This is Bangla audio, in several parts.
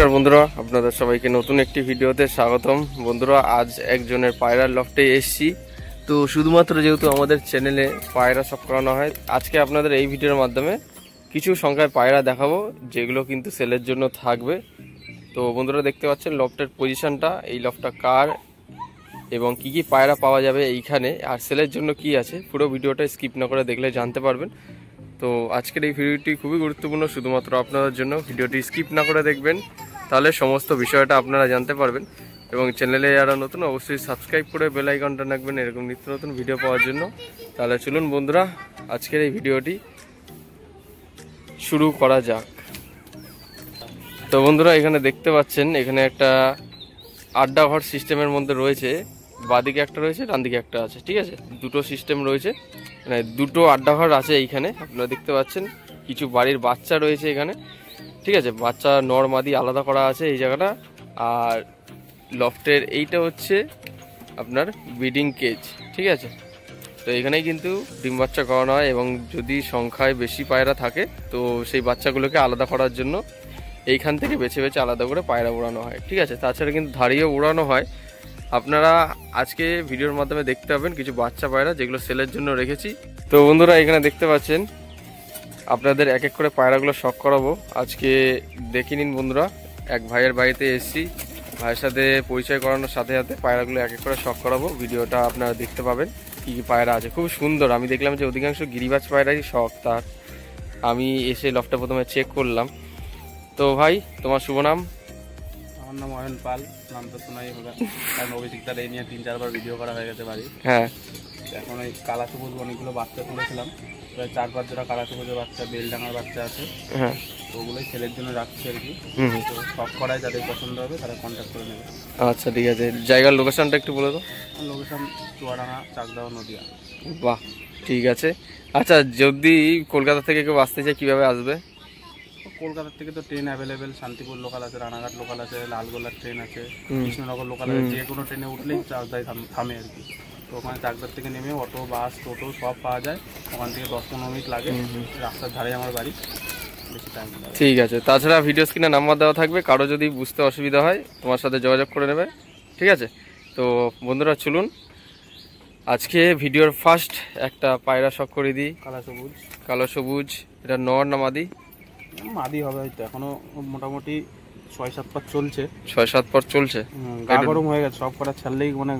নমস্কার বন্ধুরা, আপনাদের সবাইকে নতুন একটি ভিডিওতে স্বাগতম। বন্ধুরা, আজ একজনের পায়রার লফটে এসেছি। তো শুধুমাত্র যেহেতু আমাদের চ্যানেলে পায়রা সব করানো হয়, আজকে আপনাদের এই ভিডিওর মাধ্যমে কিছু সংখ্যায় পায়রা দেখাবো, যেগুলো কিন্তু সেলের জন্য থাকবে। তো বন্ধুরা, দেখতে পাচ্ছেন লফটের পজিশনটা, এই লফটটা কার এবং কি কি পায়রা পাওয়া যাবে এইখানে, আর সেলের জন্য কি আছে, পুরো ভিডিওটা স্কিপ না করে দেখলে জানতে পারবেন। তো আজকের এই ভিডিওটি খুবই গুরুত্বপূর্ণ, শুধুমাত্র আপনাদের জন্য। ভিডিওটি স্কিপ না করে দেখবেন, তাহলে সমস্ত বিষয়টা আপনারা জানতে পারবেন। এবং চ্যানেলে যারা নতুন, অবশ্যই সাবস্ক্রাইব করে বেল আইকনটা রাখবেন এরকম নিত্য নতুন ভিডিও পাওয়ার জন্য। তাহলে চলুন বন্ধুরা, আজকের এই ভিডিওটি শুরু করা যাক। তো বন্ধুরা, এখানে দেখতে পাচ্ছেন, এখানে একটা আড্ডা ঘর সিস্টেমের মধ্যে রয়েছে। বাঁদিকে একটা রয়েছে, ডান দিকে একটা আছে, ঠিক আছে, দুটো সিস্টেম রয়েছে, মানে দুটো আড্ডা ঘর আছে এইখানে। আপনারা দেখতে পাচ্ছেন কিছু বাড়ির বাচ্চা রয়েছে এখানে, ঠিক আছে, বাচ্চা নর মাদি আলাদা করা আছে এই জায়গাটা। আর লফটের এইটা হচ্ছে আপনার ব্রিডিং কেজ, ঠিক আছে। তো এখানেই কিন্তু ডিম বাচ্চা করানো হয়, এবং যদি সংখ্যায় বেশি পায়রা থাকে তো সেই বাচ্চাগুলোকে আলাদা করার জন্য এইখান থেকে বেছে বেছে আলাদা করে পায়রা উড়ানো হয়, ঠিক আছে। তাছাড়া কিন্তু ধাড়িও উড়ানো হয়। আপনারা আজকে ভিডিওর মাধ্যমে দেখতে পাবেন কিছু বাচ্চা পায়রা, যেগুলো সেলের জন্য রেখেছি। তো বন্ধুরা, এখানে দেখতে পাচ্ছেন, আপনাদের এক এক করে পায়রাগুলো শখ করাবো আজকে। দেখে নিন বন্ধুরা, এক ভাইয়ের বাড়িতে এসেছি, ভাইয়ের সাথে পরিচয় করানোর সাথে সাথে পায়রাগুলো এক এক করে শখ করাবো। ভিডিওটা আপনারা দেখতে পাবেন কী কী পায়রা আছে, খুব সুন্দর। আমি দেখলাম যে অধিকাংশ গিরিবাজ পায়রাই শখ তার। আমি এসে লফটটা প্রথমে চেক করলাম। তো ভাই, তোমার শুভ নাম? আমার নাম অয়ন পাল, নাম তো শোনাই হবে, কারণ অভিষেকদার এই নিয়ে 3-4 বার ভিডিও করা হয়ে গেছে বাড়ি। হ্যাঁ, এখন ওই কালা সবুজ অনেকগুলো বাচ্চা তুলেছিলাম, প্রায় 4-5 জোড়া কালা সবুজের বাচ্চা, বেলডাঙার বাচ্চা আছে। হ্যাঁ, তো ওগুলোই ছেলের জন্য রাখছি আর কি। তো সব করায় যাদের পছন্দ হবে তারা কন্ট্যাক্ট করে নেবে। আচ্ছা, ঠিক আছে। জায়গার লোকেশনটা একটু বলে দাও। লোকেশন চুয়াডাঙ্গা, চাকদাহ, নদিয়া। বাহ, ঠিক আছে। আচ্ছা, যদি কলকাতা থেকে কেউ আসতে চায় কীভাবে আসবে? কলকাতা থেকে তো ট্রেন অ্যাভেলেবেল, শান্তিপুর লোকাল আছে, রানাঘাট লোকাল আছে, লালগোলার ট্রেন আছে, কৃষ্ণনগর লোকাল আছে। যে কোনো ট্রেনে উঠলেই চাকদায় থামে আর কি। তো ওখানে চাকদার থেকে নেমে অটো, বাস, টোটো সব পাওয়া যায়। ওখান থেকে 10-15 মিনিট লাগে। রাস্তার ধারে আমার বাড়ি, বেশি টাইম লাগে। ঠিক আছে। তাছাড়া ভিডিও স্ক্রিনে নাম্বার দেওয়া থাকবে, কারো যদি বুঝতে অসুবিধা হয় তোমার সাথে যোগাযোগ করে নেবে, ঠিক আছে। তো বন্ধুরা, চলুন আজকে ভিডিওর ফার্স্ট একটা পায়রা শখ করে দিই। কালো সবুজ, এটা নর না মাদি? মাদি হবে হয়তো, এখনো মোটামুটি 6-7 পার চলছে। 6-7 পর চলছে, গা গরম হয়ে গেছে, সব কটা ছাড়লেই মানে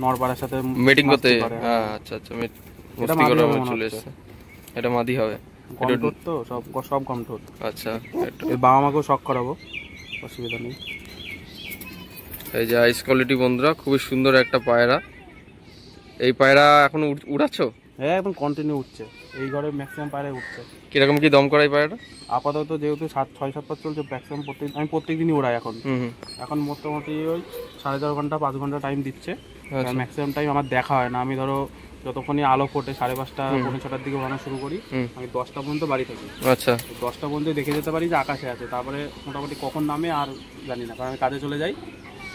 নরপাড়ার সাথে মিটিং করতে। হ্যাঁ, আচ্ছা আচ্ছা, মস্তি করে চলে এসেছে। এটা মাদি হবে তো, সব কমঠোর। আচ্ছা, এর বাবা মাকেও শখ করাবো, অসুবিধা নেই। এই যে আইস কোয়ালিটি বন্ধুরা, খুবই সুন্দর একটা পায়রা। এই পায়রা এখন উড়াচ্ছ? হ্যাঁ, এখন কন্টিনিউ উঠছে, এই ঘরে ম্যাক্সিমাম পায়রা উঠছে। কিরকম কি দম করাই পায়রাটা? আপাতত যেহেতু 6-7 পার চলছে, ম্যাক্সিমাম আমি প্রত্যেক দিনই উড়াই এখন মোটামুটি ওই 4.5 ঘন্টা 5 ঘন্টা টাইম দিচ্ছে। ম্যাক্সিমাম টাইম আমার দেখা হয় না। আমি ধরো যতক্ষণই আলো ফোটে, 5:30 পৌনে 6টার দিকে উড়ানো শুরু করি, আমি 10টা পর্যন্ত বাড়ি থাকি। আচ্ছা, 10টা পর্যন্ত দেখে যেতে পারি যে আকাশে আছে, তারপরে মোটামুটি কখন নামে আর জানি না, কারণ আমি কাজে চলে যাই।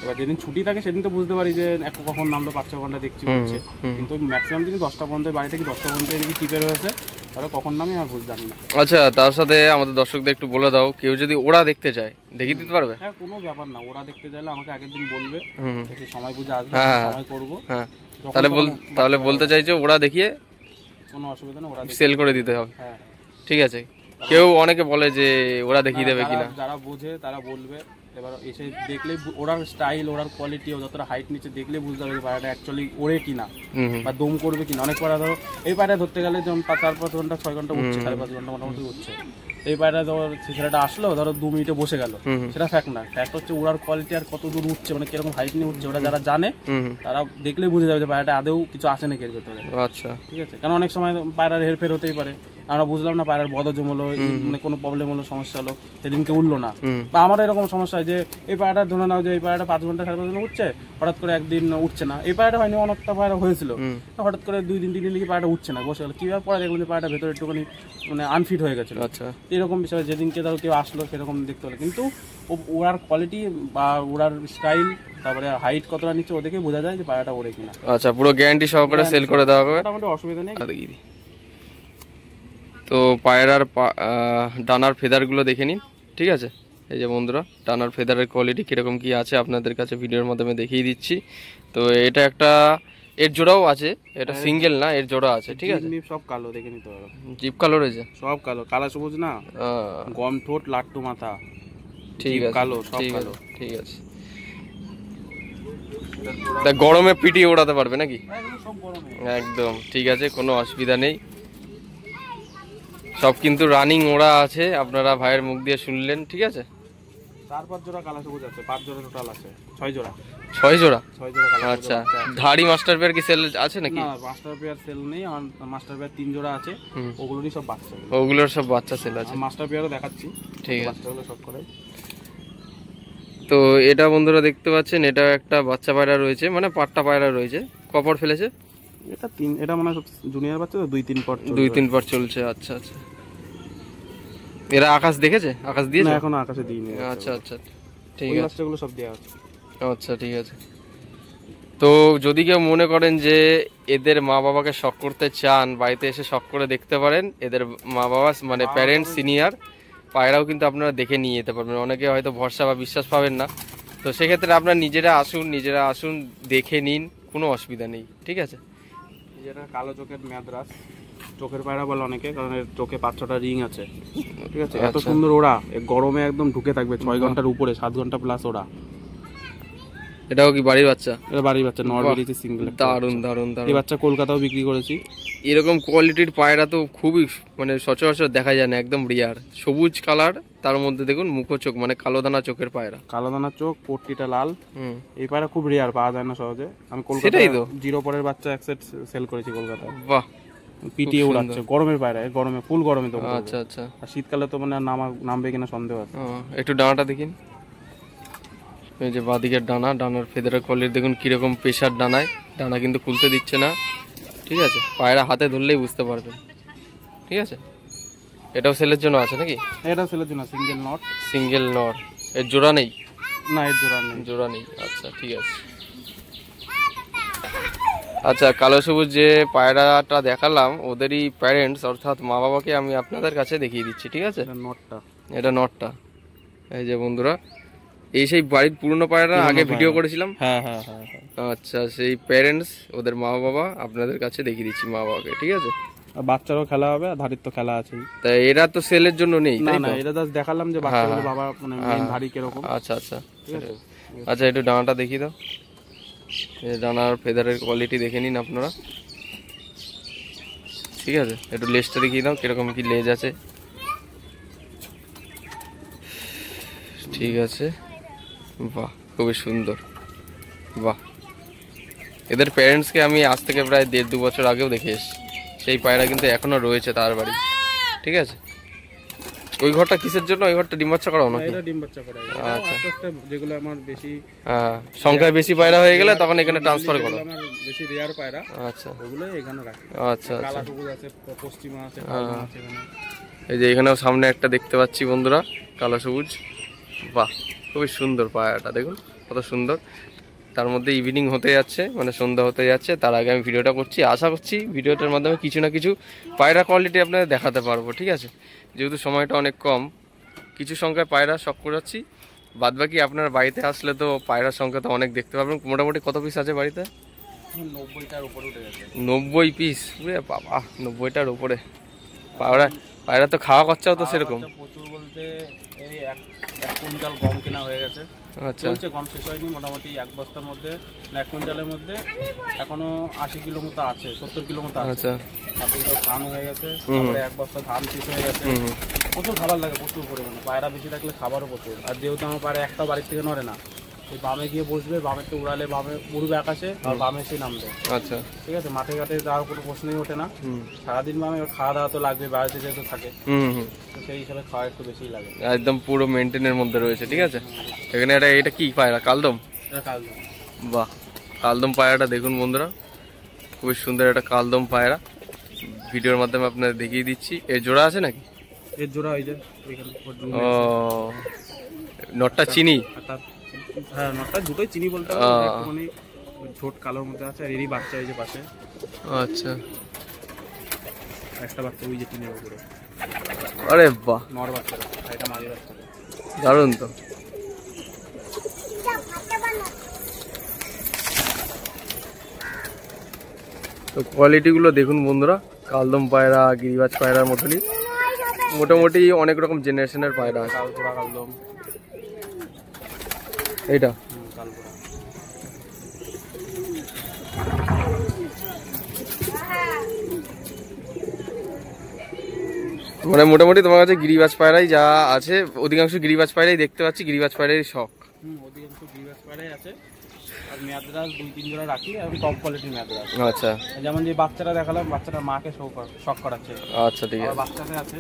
এবার যেদিন ছুটি থাকে সেদিন তো বুঝতে পারি যে কখন নামলো, 5-6 ঘন্টা দেখছি উঠছে। কিন্তু ম্যাক্সিমাম দিন 10টা পর্যন্ত বাড়ি থেকে, 10টা পর্যন্ত এদিকে টিপে রয়েছে, তাহলে কখন নামে আর বুঝতে জানি না। আচ্ছা, তার সাথে আমাদের দর্শকদের একটু বলে দাও, কেউ যদি ওরা দেখতে চায় দেখিয়ে দিতে পারবে? হ্যাঁ, কোনো ব্যাপার না, ওরা দেখতে চাইলে আমাকে আগের দিন বলবে, দেখি সময় বুঝে আসবে, সময় করবো। হ্যাঁ, তাহলে বলতে চাইছো ওরা দেখিয়ে কোনো অসুবিধা নেই, ওরা সেল করে দিতে হবে। হ্যাঁ, ঠিক আছে। কেউ অনেকে বলে যে ওরা দেখিয়ে দেবে কিনা, যারা বোঝে তারা বলবে। এবার এসে দেখলেই ওরার স্টাইল, ওরার কোয়ালিটি, ও যতটা হাইট নিচে দেখলে বুঝতে হবে পায়রাটা অ্যাকচুয়ালি ওড়ে কিনা বা দম করবে কিনা। অনেক পায়রা ধরো, এই পায়রা ধরতে গেলে যেমন 4-5 ঘন্টা 6 ঘন্টা উঠছে, 5.5 ঘন্টা মোটামুটি উঠছে। এই পায়রা ধরো ছেলেটা আসলো, ধরো 2 মিনিটে বসে গেল, সেটা ফ্যাক্ট না। ফ্যাক্ট হচ্ছে ওড়ার কোয়ালিটি আর কত দূর উঠছে, মানে কিরকম হাইট নিয়ে উঠছে, ওরা যারা জানে তারা দেখলেই বুঝে যাবে যে পায়রাটা আদৌ কিছু আছে নাকি এর ভেতরে। আচ্ছা, ঠিক আছে। কারণ অনেক সময় পায়রার হেরফের হতেই পারে, আমরা বুঝলাম না, পায়রার বদহজম হলো, মানে কোনো প্রবলেম হলো, সমস্যা হলো, সেদিনকে উঠলো না। বা আমার এরকম সমস্যা হয় যে এই পায়রাটা ধরে নাও যে এই পায়রাটা 5 ঘন্টা 5.5 ঘন্টা উঠছে, হঠাৎ করে একদিন উঠছে না। এই পায়রাটা হয়নি, অনেকটা পায়রা হয়েছিল, হঠাৎ করে 2-3 দিন লিখে পায়রাটা উঠছে না, বসে গেল। কিভাবে পরে দেখলাম যে পায়রাটা ভেতরে একটুখানি মানে আনফিট হয়ে গেছিল। আচ্ছা, এরকম বিষয় যেদিনকে ধরো কেউ আসলো সেরকম দেখতে হলো। কিন্তু ওড়ার কোয়ালিটি বা ওড়ার স্টাইল, তারপরে হাইট কতটা নিচ্ছে, ও দেখে বোঝা যায় যে পায়রাটা ওড়ে কিনা। আচ্ছা, পুরো গ্যারান্টি সহকারে সেল করে দেওয়া হবে, মোটামুটি অসুবিধা নেই। তো পায়রার ডানার ফেদারগুলো দেখে নিন, ঠিক আছে। এই যে বন্ধুরা ডানার ফেদারের কোয়ালিটি কিরকম কি আছে আপনাদের কাছে ভিডিওর মাধ্যমে দেখিয়ে দিচ্ছি। তো এটা একটা এর জোড়াও আছে, এটা সিঙ্গেল না, এর জোড়া আছে, ঠিক আছে। সব কালো দেখে নিতে পারো, জিপ কালো রয়েছে, সব কালো, কালা সবুজ না, গম ঠোঁট লাট্টু মাথা, ঠিক আছে কালো, সব কালো। ঠিক আছে। তা গরমে পিটিয়ে ওড়াতে পারবে নাকি? একদম ঠিক আছে, কোনো অসুবিধা নেই। সব কিন্তু রানিং ওড়া আছে, আপনারা ভাইয়ের মুখ দিয়ে শুনলেন, ঠিক আছে। 4-5 জোড়া কালা সবুজ আছে, 5 জোড়া টোটাল আছে, 6 জোড়া। 6 জোড়া? 6 জোড়া কালা। আচ্ছা, ধাড়ি মাস্টার পেয়ার কি সেল আছে নাকি? না, মাস্টার পেয়ার সেল নেই, আমার মাস্টার পেয়ার 3 জোড়া আছে, ওগুলোরই সব বাচ্চা। ওগুলোর সব বাচ্চা সেল আছে, মাস্টার পেয়ারও দেখাচ্ছি, ঠিক আছে। বাচ্চাগুলো সব করে। তো এটা বন্ধুরা দেখতে পাচ্ছেন, এটা একটা বাচ্চা পায়রা রয়েছে, মানে পাট্টা পায়রা রয়েছে। কপর ফেলেছে এটা? এটা মনে হয় জুনিয়র বাচ্চা, তো 2-3 পর 2-3 পর চলছে। আচ্ছা আচ্ছা, এরা আকাশ দেখেছে? আকাশ দিয়েছে? না, এখনো আকাশে দিইনি। আচ্ছা আচ্ছা, ঠিক আছে, বাচ্চাগুলো সব দেওয়া আছে। আচ্ছা ঠিক আছে। তো যদি কেউ মনে করেন যে এদের মা বাবাকে শখ করতে চান, বাড়িতে এসে শখ করে দেখতে পারেন। এদের মা বাবা মানে প্যারেন্টস সিনিয়র পায়রাও কিন্তু আপনারা দেখে নিয়ে যেতে পারবেন। অনেকে হয়তো ভরসা বা বিশ্বাস পাবেন না, তো সেক্ষেত্রে আপনারা নিজেরা আসুন, দেখে নিন, কোনো অসুবিধা নেই, ঠিক আছে। যেটা কালো চোখের ম্যাদ্রাস, চোখের পায়রা বলে অনেকে, কারণ এর চোখে 5-6টা রিং আছে, ঠিক আছে। এত সুন্দর ওড়া, গরমে একদম ঢুকে থাকবে 6 ঘন্টার উপরে, 7 ঘন্টা প্লাস ওড়া। এটাও কি বাড়ির বাচ্চা? এটা বাড়ির বাচ্চা, নরমালি সিঙ্গেল। দারুন দারুন দারুন। এই বাচ্চা কলকাতাও বিক্রি করেছি। এরকম কোয়ালিটির পায়রা তো খুবই মানে সচরাচর দেখা যায় না, একদম রিয়ার। সবুজ কালার, তার মধ্যে দেখুন মুখো চোখ, মানে কালো দানা চোখের পায়রা, কালো দানা চোখ, পট্টিটা লাল। এই পায়রা খুব রিয়ার, পাওয়া যায় না সহজে। আমি কলকাতায় সেটাই তো 0 পরের বাচ্চা এক সেট সেল করেছি কলকাতায়। বাহ, পিটিয়ে উড়াচ্ছে গরমের পায়রা, গরমে ফুল গরমে তো। আচ্ছা আচ্ছা। আর শীতকালে তো মানে নামবে কিনা সন্দেহ আছে। একটু ডানাটা দেখিন, এই যে বাদিকের ডানা, ডানার ফেদারের কোয়ালিটি দেখুন কিরকম প্রেশার ডানায়, ডানা কিন্তু খুলতে দিচ্ছে না, ঠিক আছে। পায়রা হাতে ধরলেই বুঝতে পারবেন, ঠিক আছে। এটাও সেলের জন্য আছে নাকি? এটা সেলের জন্য, সিঙ্গেল নট। সিঙ্গেল নট, এর জোড়া নেই? না, এর জোড়া নেই। জোড়া নেই, আচ্ছা ঠিক আছে। আচ্ছা, কালো সবুজ যে পায়রাটা দেখালাম, ওদেরই প্যারেন্টস অর্থাৎ মা বাবাকে আমি আপনাদের কাছে দেখিয়ে দিচ্ছি, ঠিক আছে। নটটা, এটা নটটা, এই যে বন্ধুরা, এই সেই বাড়ির পুরনো পায়রা আগে ভিডিও করেছিলাম। হ্যাঁ। আচ্ছা, সেই প্যারেন্টস ওদের মা বাবা আপনাদের কাছে দেখিয়ে দিচ্ছি, মা বাবাকে, ঠিক আছে। বাচ্চারও খেলা হবে, আর ধাড়ির তো খেলা আছেই। তাই এরা তো সেলের জন্য নেই, তাই না, তো? এটা জাস্ট দেখালাম যে বাচ্চাগুলো বাবা মানে মেইন ধাড়ি কিরকম। আচ্ছা আচ্ছা, আচ্ছা একটু ডানাটা দেখিয়ে দাও। এই ডানার ফেদারের কোয়ালিটি দেখে নিন আপনারা, ঠিক আছে। একটু লেজটা দেখিয়ে দাও, কিরকম কি লেজ আছে, ঠিক আছে। বাহ, খুবই সুন্দর, বাহ। এদের প্যারেন্টসকে আমি আজ থেকে প্রায় 1.5-2 বছর আগেও দেখে এসেছি। সেই পায়রা কিন্তু এখনো রয়েছে তার বাড়ি, ঠিক আছে। ওই ঘরটা কিসের জন্য? ওই ঘরটা ডিম বাচ্চা করাও না? এটা ডিম বাচ্চা করাই। আচ্ছা, যেগুলো আমার বেশি সংখ্যায় বেশি পায়রা হয়ে গেলে তখন এখানে ট্রান্সফার করো। আমার বেশি রেয়ার পায়রা, আচ্ছা, ওগুলো এখানে রাখি। আচ্ছা আচ্ছা। কালা সবুজ আছে, পশ্চিমা আছে, কালো আছে এখানে। এই যে এখানেও সামনে একটা দেখতে পাচ্ছি বন্ধুরা, কালো সবুজ। বাহ, খুবই সুন্দর পায়রাটা, দেখুন কত সুন্দর। তার মধ্যে ইভিনিং হতে যাচ্ছে, মানে সন্ধ্যা হতে যাচ্ছে, তার আগে আমি ভিডিওটা করছি। আশা করছি ভিডিওটার মাধ্যমে কিছু না কিছু পায়রা কোয়ালিটি আপনাদের দেখাতে পারবো, ঠিক আছে। যেহেতু সময়টা অনেক কম, কিছু সংখ্যায় পায়রা শখ করাচ্ছি, বাদবাকি আপনার বাড়িতে আসলে তো পায়রার সংখ্যা তো অনেক দেখতে পাবেন। মোটামুটি কত পিস আছে বাড়িতে? 90টার উপরে উঠে গেছে। 90 পিস? বাবা, 90টার উপরে পায়রা তো খাওয়া খরচাও তো সেরকম প্রচুর বলতে এই 1 কুইন্টাল গম কেনা হয়ে গেছে। আচ্ছা, চলছে, গম শেষ হয়নি। মোটামুটি 1 বস্তার মধ্যে, 1 কুইন্টালের মধ্যে এখনো 80 কিলো মতো আছে, 70 কিলো মতো আছে। আচ্ছা, তারপরে ধান হয়ে গেছে, তারপরে 1 বস্তা ধান শেষ হয়ে গেছে। প্রচুর খাবার লাগে, প্রচুর পরিমাণে। পায়রা বেশি থাকলে খাবারও প্রচুর। আর যেহেতু আমার পায়রা একটাও বাড়ির থেকে নড়ে না, এই বামে গিয়ে বসবে, বামেতে উড়ালে বামে উড়বে আকাশে, আর বামে এসে নামবে। আচ্ছা, ঠিক আছে। মাঠে ঘাটে যাওয়ার কোনো প্রশ্নই ওঠে না। সারাদিন বামে খাওয়া দাওয়া তো লাগবে, বাড়িতে যেহেতু থাকে, তো সেই হিসাবে খাওয়া একটু বেশিই লাগে। একদম পুরো মেনটেনের মধ্যে রয়েছে, ঠিক আছে। এখানে এটা কি পায়রা? কালদম? এটা কালদম। বাহ, কালদম পায়রাটা দেখুন বন্ধুরা, খুবই সুন্দর একটা কালদম পায়রা। ভিডিওর মাধ্যমে আপনাদের দেখিয়ে দিচ্ছি। এর জোড়া আছে নাকি? এর জোড়া ওই যে এখানে। ও, নটটা চিনি? হ্যাঁ, নটটা দুটোই চিনি বলতে হবে, একটুখানি ছোট কালোর মধ্যে আছে। আর এরই বাচ্চা এই যে পাশে। আচ্ছা, একটা বাচ্চা ওই যে টিনের উপরে। আরে বাহ, নর বাচ্চা, এটা মাঝি বাচ্চা। দারুণ তো। তো কোয়ালিটিগুলো দেখুন বন্ধুরা, কালদম পায়রা গিরিবাজ পায়রার মতনই মোটামুটি অনেক রকম জেনারেশনের পায়রা আছে। কালপুরা কালদম এইটা কালপুরা। মানে মোটামুটি তোমার কাছে গিরিবাজ পায়রাই যা আছে, অধিকাংশ গিরিবাজ পায়রাই দেখতে পাচ্ছি, গিরিবাজ পায়রাই শখ। অধিকাংশ গিরিবাজ পায়রাই আছে, আর ম্যাদ্রাস 2-3 জোড়া রাখি, আর টপ কোয়ালিটির ম্যাদ্রাস। আচ্ছা, যেমন যে বাচ্চারা দেখালাম, বাচ্চাটা মাকে শখ করাচ্ছে। আচ্ছা ঠিক আছে। বাচ্চাতে আছে,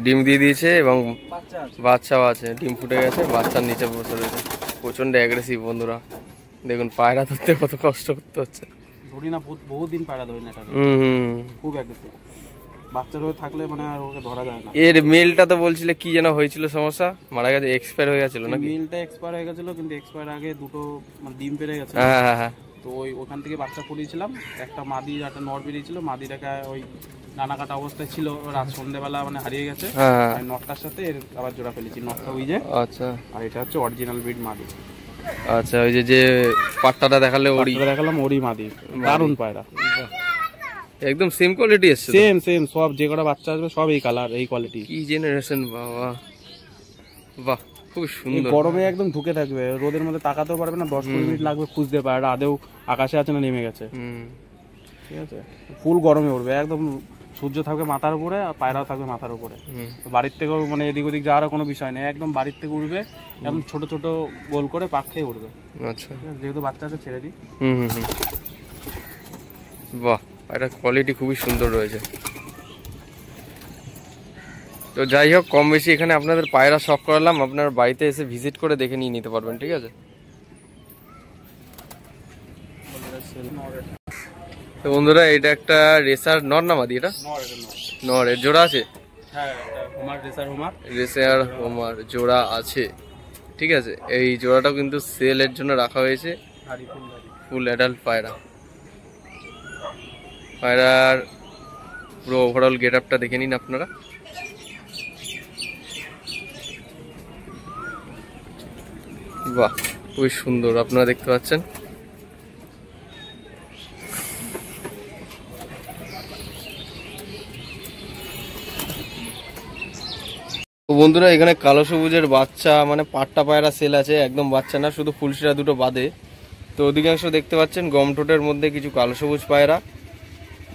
ডিম দিয়ে দিয়েছে এবং বাচ্চা আছে, বাচ্চাও আছে, ডিম ফুটে গেছে, বাচ্চার নিচে বসে রয়েছে। প্রচন্ড অ্যাগ্রেসিভ বন্ধুরা, দেখুন পায়রা ধরতে কত কষ্ট করতে হচ্ছে। ধরি না, বহুত দিন পায়রা ধরি না এটাকে, খুব অ্যাগ্রেসিভ। বাচ্চা রয়ে থাকলে মানে আর ওকে ধরা যায় না। এর মেলটা তো বলছিলে কি যেন হয়েছিল সমস্যা, মারা গেছে, এক্সপায়ার হয়ে গেছিল নাকি? মেলটা এক্সপায়ার হয়ে গেছিল, কিন্তু এক্সপায়ার আগে দুটো মানে ডিম পেড়ে গেছে। হ্যাঁ হ্যাঁ হ্যাঁ। তো ওখান থেকে বাচ্চা পড়িয়েছিলাম, একটা মাদি একটা নর বেরিয়েছিল, মাদিটাকে ওই নানা কাটা অবস্থায় ছিল, রাত সন্ধ্যেবেলা মানে হারিয়ে গেছে। হ্যাঁ, নটটার সাথে এর আবার জোড়া ফেলেছি, নটটা ওই যে। আচ্ছা, আর এটা হচ্ছে অরিজিনাল ব্রিড মাদি। আচ্ছা, ওই যে পাট্টাটা দেখালে ওরি দেখালাম, ওরি মাদি, দারুণ পায়রা, একদম সেম কোয়ালিটি এসছে। সেম সব, যে কটা বাচ্চা আসবে সব এই কালার এই কোয়ালিটি। কি জেনারেশন, বাবা বাহ, খুব সুন্দর। গরমে একদম ঢুকে থাকবে, রোদের মধ্যে তাকাতেও পারবে না, 10-20 মিনিট লাগবে খুঁজতে পায়রা আদেও আকাশে আছে না নেমে গেছে। ঠিক আছে, ফুল গরমে উঠবে একদম, সূর্য থাকবে মাথার উপরে আর পায়রাও থাকবে মাথার উপরে। বাড়ির থেকেও মানে এদিক ওদিক যাওয়ার কোনো বিষয় নেই, একদম বাড়ির থেকে উঠবে, একদম ছোট ছোট গোল করে পাক খেয়ে উঠবে। আচ্ছা, যেহেতু বাচ্চা আছে ছেড়ে দিই। বাহ, এটা কোয়ালিটি খুবই সুন্দর রয়েছে। তো যাই হোক, কম বেশি এখানে আপনাদের পায়রা শখ করালাম, আপনার বাড়িতে এসে ভিজিট করে দেখে নিয়ে নিতে পারবেন, ঠিক আছে? তো বন্ধুরা, এটা একটা রেসার নর না মাদি? এটা নর, এর জোড়া আছে? রেসার হোমার জোড়া আছে, ঠিক আছে। এই জোড়াটাও কিন্তু সেলের জন্য রাখা হয়েছে, ফুল অ্যাডাল্ট পায়রা। পায়রার পুরো ওভারঅল গেট আপটা দেখে নিন আপনারা। বাহ, খুবই সুন্দর, আপনারা দেখতে পাচ্ছেন। তো বন্ধুরা, এখানে কালো সবুজের বাচ্চা মানে পাট্টা পায়রা সেল আছে, একদম বাচ্চা না, শুধু ফুলশিরা দুটো বাদে। তো অধিকাংশ দেখতে পাচ্ছেন গম ঠোঁটের মধ্যে কিছু কালো সবুজ পায়রা,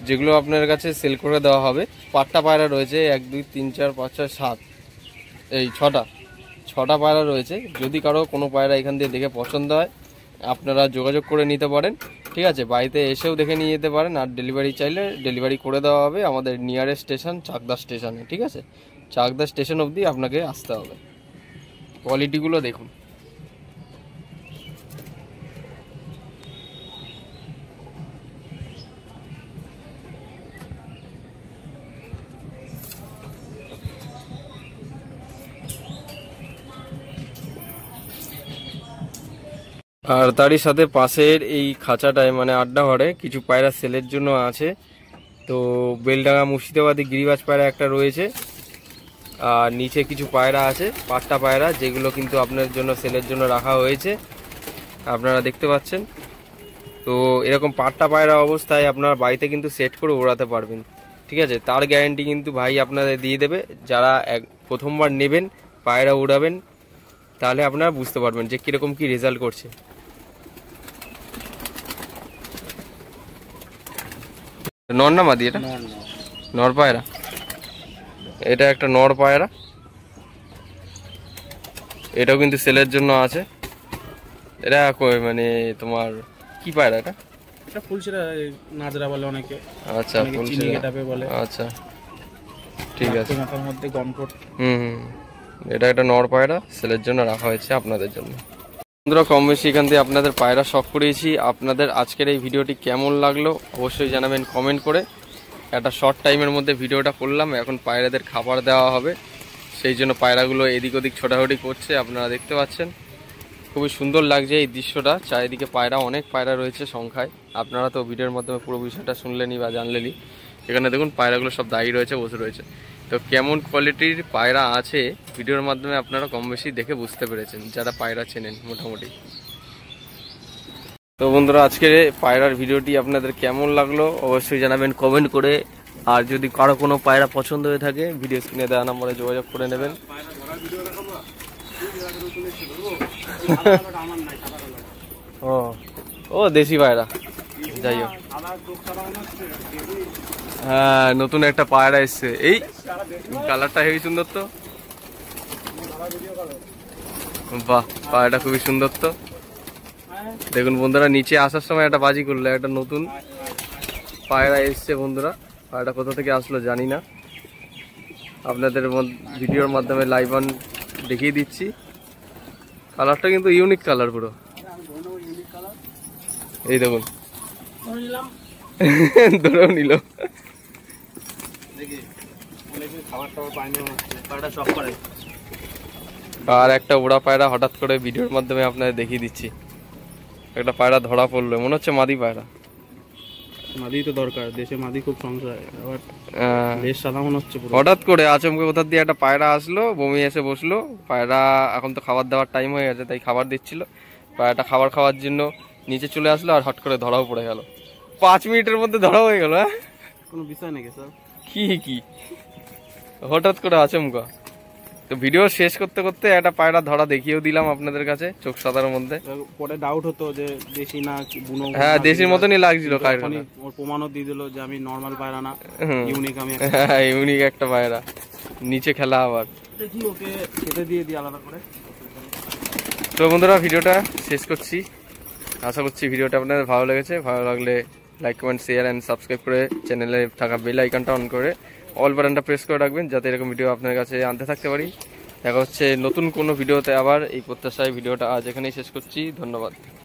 যেগুলো আপনার কাছে সেল করে দেওয়া হবে। পাট্টা পায়রা রয়েছে 1 2 3 4 5 6 7, এই ছটা পায়রা রয়েছে। যদি কারো কোনো পায়রা এখান দিয়ে দেখে পছন্দ হয়, আপনারা যোগাযোগ করে নিতে পারেন, ঠিক আছে। বাড়িতে এসেও দেখে নিয়ে যেতে পারেন, আর ডেলিভারি চাইলে ডেলিভারি করে দেওয়া হবে আমাদের নিয়ারেস্ট স্টেশন চাকদা স্টেশনে, ঠিক আছে। চাকদা স্টেশন অবধি আপনাকে আসতে হবে। কোয়ালিটিগুলো দেখুন। আর তারই সাথে পাশের এই খাঁচাটায় মানে আড্ডা ঘরে কিছু পায়রা সেলের জন্য আছে। তো বেলডাঙ্গা মুর্শিদাবাদী গিরিবাজ পায়রা একটা রয়েছে, আর নিচে কিছু পায়রা আছে পাট্টা পায়রা, যেগুলো কিন্তু আপনার জন্য সেলের জন্য রাখা হয়েছে, আপনারা দেখতে পাচ্ছেন। তো এরকম পাট্টা পায়রা অবস্থায় আপনার বাড়িতে কিন্তু সেট করে ওড়াতে পারবেন, ঠিক আছে। তার গ্যারেন্টি কিন্তু ভাই আপনাদের দিয়ে দেবে। যারা প্রথমবার নেবেন, পায়রা উড়াবেন, তাহলে আপনারা বুঝতে পারবেন যে কীরকম কী রেজাল্ট করছে। নর না মাদি? এটা নর পায়রা, এটা একটা নর পায়রা, এটাও কিন্তু সেলের জন্য আছে। এটা মানে তোমার কি পায়রা? এটা ফুলশিরা নাজরা বলে অনেকে। আচ্ছা, ফুলশিরা বলে। আচ্ছা, ঠিক আছে। মাথার মধ্যে গমঠোঁট। এটা একটা নর পায়রা, সেলের জন্য রাখা হয়েছে আপনাদের জন্য। বন্ধুরা, কম বেশি এখান থেকে আপনাদের পায়রা শখ করিয়েছি। আপনাদের আজকের এই ভিডিওটি কেমন লাগলো অবশ্যই জানাবেন কমেন্ট করে। একটা শর্ট টাইমের মধ্যে ভিডিওটা করলাম, এখন পায়রাদের খাবার দেওয়া হবে, সেই জন্য পায়রাগুলো এদিক ওদিক ছোটাছুটি করছে, আপনারা দেখতে পাচ্ছেন। খুবই সুন্দর লাগছে এই দৃশ্যটা, চারিদিকে পায়রা, অনেক পায়রা রয়েছে সংখ্যায়। আপনারা তো ভিডিওর মাধ্যমে পুরো বিষয়টা শুনলেনই বা জানলেনই। এখানে দেখুন পায়রাগুলো সব দাঁড়িয়ে রয়েছে, বসে রয়েছে। তো কেমন কোয়ালিটির পায়রা আছে ভিডিওর মাধ্যমে আপনারা কম বেশি দেখে বুঝতে পেরেছেন, যারা পায়রা চেনেন মোটামুটি। তো বন্ধুরা, আজকের পায়রার ভিডিওটি আপনাদের কেমন লাগলো অবশ্যই জানাবেন কমেন্ট করে। আর যদি কারো কোনো পায়রা পছন্দ হয়ে থাকে ভিডিও স্ক্রিনে দেওয়া নম্বরে যোগাযোগ করে নেবেন। ও ও দেশি পায়রা, যাই হোক। হ্যাঁ, নতুন একটা পায়রা এসছে, এই কালারটা হেবি সুন্দর তো। বাহ, পায়রাটা খুবই সুন্দর তো। দেখুন বন্ধুরা, নিচে আসার সময় একটা বাজি করলো, একটা নতুন পায়রা এসছে বন্ধুরা। পায়রাটা কোথা থেকে আসলো জানি না, আপনাদের ভিডিওর মাধ্যমে লাইভ অন দেখিয়ে দিচ্ছি। কালারটা কিন্তু ইউনিক কালার পুরো, এই দেখুন। ধরেও নিল। আর একটা ওড়া পায়রা হঠাৎ করে ভিডিওর মাধ্যমে আপনাদের দেখিয়ে দিচ্ছি। একটা পায়রা ধরা পড়লো, মনে হচ্ছে মাদি পায়রা। মাদি তো দরকার, দেশে মাদি খুব সংশয়। দেশ সাদা মনে হচ্ছে। হঠাৎ করে আচমকে কোথা দিয়ে একটা পায়রা আসলো, বমি এসে বসলো। পায়রা এখন তো খাবার দেওয়ার টাইম হয়ে গেছে, তাই খাবার দিচ্ছিল। পায়রাটা খাবার খাওয়ার জন্য নিচে চলে আসলো, আর হট করে ধরাও পড়ে গেল। 5 মিনিটের মধ্যে ধরা হয়ে গেল। হ্যাঁ, কোনো বিষয় নাকি স্যার? কি হঠাৎ করে আচমকা। তো ভিডিও শেষ করতে করতে একটা পায়রা ধরা দেখিয়েও দিলাম আপনাদের কাছে, চোখ সাদার মধ্যে। পরে ডাউট হতো যে দেশি না বুনো। হ্যাঁ, দেশির মতনই লাগছিল। ওর প্রমাণও দিয়ে দিল যে আমি নর্মাল পায়রা না, ইউনিক। আমি ইউনিক একটা পায়রা। নিচে খেলা আবার। দেখি ওকে খেতে দিয়ে দিই আলাদা করে। তো বন্ধুরা, ভিডিওটা শেষ করছি। আশা করছি ভিডিওটা আপনাদের ভালো লেগেছে। ভালো লাগলে like, comment, share and subscribe করে চ্যানেলে থাকা বেল আইকনটা অন করে অল বাটনটা প্রেস করে রাখবেন, যাতে এরকম ভিডিও আপনার কাছে আনতে থাকতে পারি। দেখা হচ্ছে নতুন কোনো ভিডিওতে আবার। এই প্রত্যাশায় ভিডিওটা আজ এখানেই শেষ করছি। ধন্যবাদ।